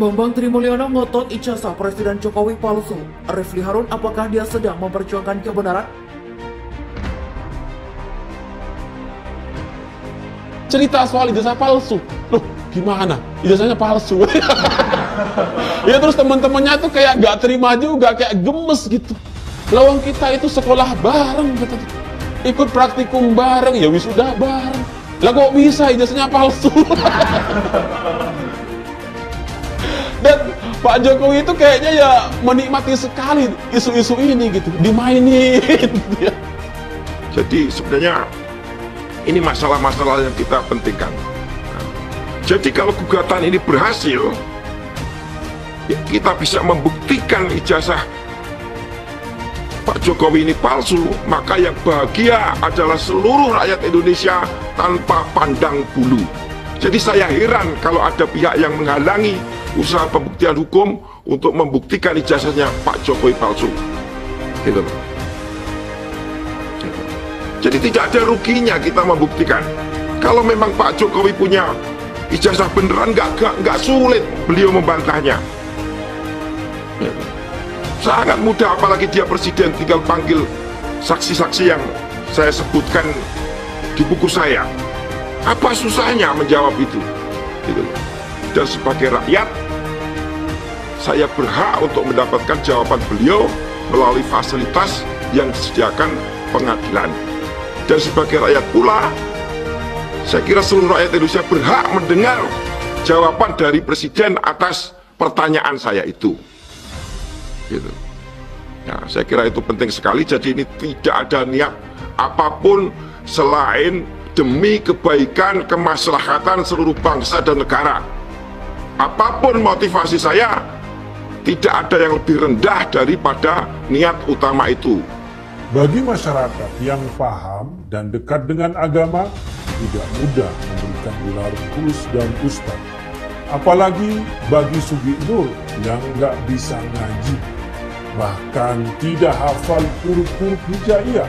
Bambang Trimulyono ngotot ijazah Presiden Jokowi palsu. Refli Harun, apakah dia sedang memperjuangkan kebenaran? Cerita soal ijazah palsu. Loh, gimana? Ijazahnya palsu. Ya terus teman-temannya tuh kayak gak terima juga, kayak gemes gitu. Lawang kita itu sekolah bareng, gitu. Ikut praktikum bareng, ya wisuda bareng. Lah kok bisa ijazahnya palsu? Dan Pak Jokowi itu kayaknya ya menikmati sekali isu-isu ini gitu, dimainin. Jadi sebenarnya ini masalah-masalah yang kita pentingkan. Jadi kalau gugatan ini berhasil, ya kita bisa membuktikan ijazah Pak Jokowi ini palsu, maka yang bahagia adalah seluruh rakyat Indonesia tanpa pandang bulu. Jadi saya heran kalau ada pihak yang menghalangi usaha pembuktian hukum untuk membuktikan ijazahnya Pak Jokowi palsu. Gitu. Jadi tidak ada ruginya kita membuktikan. Kalau memang Pak Jokowi punya ijazah beneran, nggak sulit beliau membantahnya. Sangat mudah, apalagi dia presiden, tinggal panggil saksi-saksi yang saya sebutkan di buku saya. Apa susahnya menjawab itu? Gitu. Dan sebagai rakyat, saya berhak untuk mendapatkan jawaban beliau melalui fasilitas yang disediakan pengadilan. Dan sebagai rakyat pula, saya kira seluruh rakyat Indonesia berhak mendengar jawaban dari presiden atas pertanyaan saya itu. Gitu. Ya, saya kira itu penting sekali. Jadi ini tidak ada niat apapun selain demi kebaikan, kemaslahatan seluruh bangsa dan negara. Apapun motivasi saya, tidak ada yang lebih rendah daripada niat utama itu. Bagi masyarakat yang paham dan dekat dengan agama, tidak mudah memberikan gelar Gus dan Ustadz. Apalagi bagi Sugi Nur yang nggak bisa ngaji, bahkan tidak hafal huruf-huruf hijaiyah.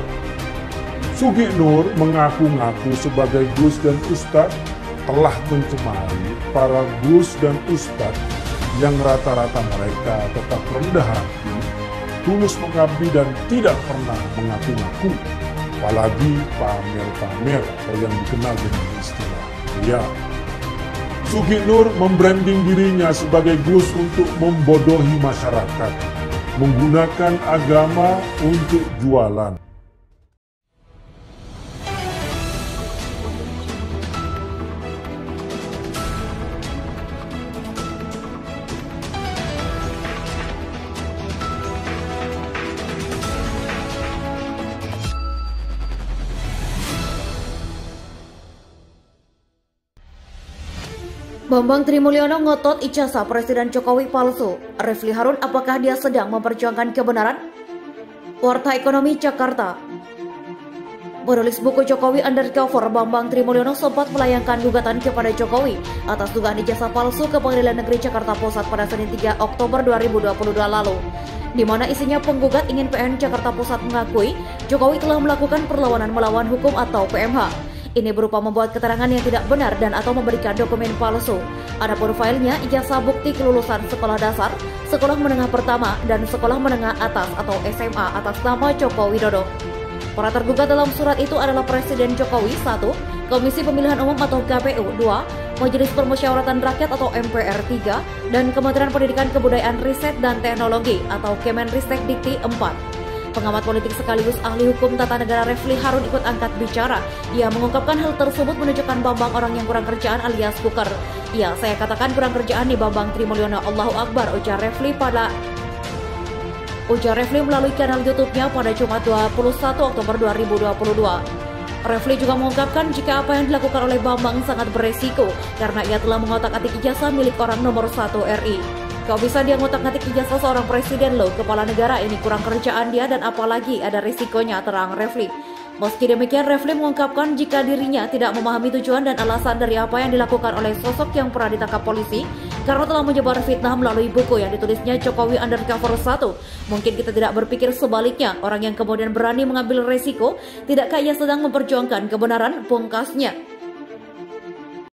Sugi Nur mengaku-ngaku sebagai Gus dan Ustadz telah mencemari para Gus dan Ustadz yang rata-rata mereka tetap rendah hati, tulus mengabdi dan tidak pernah mengaku-ngaku, apalagi pamer-pamer atau yang dikenal dengan istilah ria. Sugi Nur membranding dirinya sebagai Gus untuk membodohi masyarakat, menggunakan agama untuk jualan. Bambang Trimulyono ngotot ijazah Presiden Jokowi palsu. Refli Harun, apakah dia sedang memperjuangkan kebenaran? Warta Ekonomi Jakarta. Penulis buku Jokowi Undercover, Bambang Trimulyono sempat melayangkan gugatan kepada Jokowi atas dugaan ijazah palsu ke Pengadilan Negeri Jakarta Pusat pada Senin 3 Oktober 2022 lalu, di mana isinya penggugat ingin PN Jakarta Pusat mengakui Jokowi telah melakukan perlawanan melawan hukum atau PMH. Ini berupa membuat keterangan yang tidak benar dan atau memberikan dokumen palsu. Adapun filenya ijazah bukti kelulusan sekolah dasar, sekolah menengah pertama, dan sekolah menengah atas atau SMA atas nama Joko Widodo. Para tergugat dalam surat itu adalah Presiden Jokowi 1, Komisi Pemilihan Umum atau KPU 2, Majelis Permusyawaratan Rakyat atau MPR 3, dan Kementerian Pendidikan Kebudayaan Riset dan Teknologi atau Kemenristek Dikti 4. Pengamat politik sekaligus ahli hukum tata negara Refli Harun ikut angkat bicara. Ia mengungkapkan hal tersebut menunjukkan Bambang orang yang kurang kerjaan alias kuker. Ya, saya katakan kurang kerjaan di Bambang Trimulyono. Allahu Akbar, ujar Refli melalui kanal YouTube-nya pada Jumat 21 Oktober 2022. Refli juga mengungkapkan jika apa yang dilakukan oleh Bambang sangat beresiko karena ia telah mengotak-atik ijazah milik orang nomor 1 RI. Kau bisa dia ngotak-ngatik ijazah seorang presiden loh, kepala negara, ini kurang kerjaan dia dan apalagi ada risikonya, terang Refli. Meski demikian, Refli mengungkapkan jika dirinya tidak memahami tujuan dan alasan dari apa yang dilakukan oleh sosok yang pernah ditangkap polisi karena telah menyebar fitnah melalui buku yang ditulisnya Jokowi Undercover 1. Mungkin kita tidak berpikir sebaliknya, orang yang kemudian berani mengambil resiko, tidakkah ia sedang memperjuangkan kebenaran, pungkasnya.